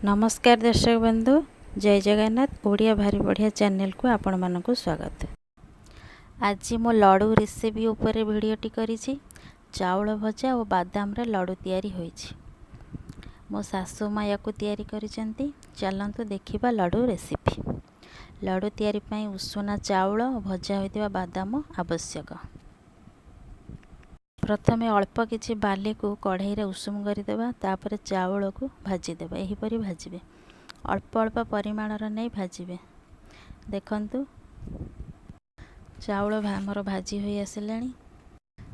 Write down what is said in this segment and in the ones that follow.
नमस्कार दर्शक बंधु, जय जगन्नाथ। ओडिया भारी बढ़िया चैनल को आपण मानकु स्वागत। आज मो लडू रेसिपी ऊपर वीडियोटी करिछि। चाउल भजा और बादाम रे लडू तैयारी होइछि। मो सासु माँ याकु तैयारी करिसेंती। चलंतु देखिबा लडू रेसिपी। लडू तैयारी पई उषुना चाउल और भजा होइतिबा बादाम आवश्यक। प्रथमे अल्प किछि बाली को कढ़ाई रे उषुम करदेबा, तापर चाउल को भाजीदेबा। एहीपरि भाजिबे, अल्प अल्प परिमाण नहीं भाजिबे। देखंतु चाउल हमर भाजी होई आसिलानी।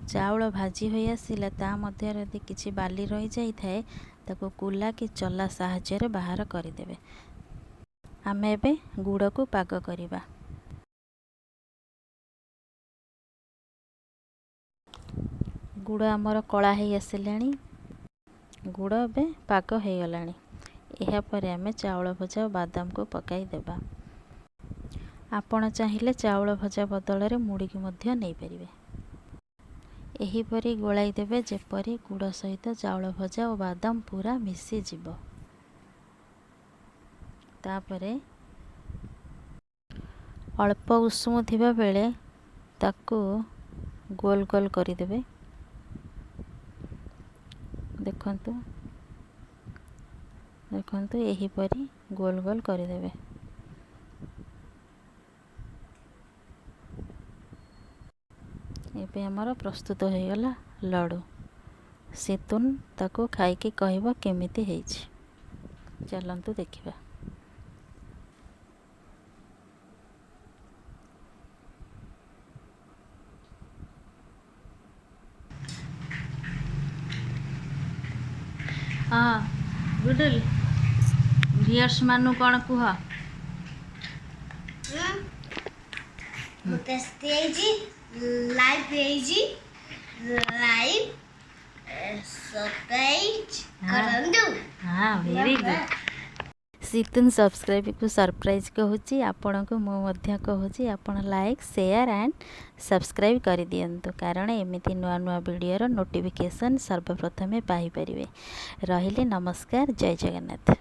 चाउल भाजी होई आसिला ता मध्य यदि किछि बाली रही जाई थाए ताको कुला कि चला साहाय्य रे बाहर करदेबे। आमे एबे गुड़ को पाग करिबा। गुड़ आमर कला है आसिलानी। गुड़ ए पाग हो गलानी। यह पर आमे चाउल भजा और बादाम को पकाई देबा। आपण चाहिए चाउल भजा बदल रे मुड़ी की मध्य नहीं परिबे। एही परी गोलाई देबे जेपरी गुड़ सहित चाउल भजा और बादाम पूरा मिसी जिवो। तापरे अल्प उषुम थिबा बेले ताकू गोल गोल करी देबे। देखंतु देखंतु यही परी गोल गोल करदेबे। एबे हमर प्रस्तुत हो गला लडू। सेतुन ताको खाई के कहबा केमिति हेछि। चलंतु देखिबा। हाँ गुडल रियर्स मानु कौन कुह? लाइव सब्सक्राइब करंदु। हाँ वेरी गुड। सीतुन सब्सक्राइब को सरप्राइज कहूची। आपण को मो मध्य कहूची आपण लाइक शेयर एंड सब्सक्राइब कर दियंतु, कारण एमिति नुआ नुआ वीडियो रो नोटिफिकेशन सर्वप्रथमे पाई परिबे। रहिले नमस्कार, जय जगन्नाथ।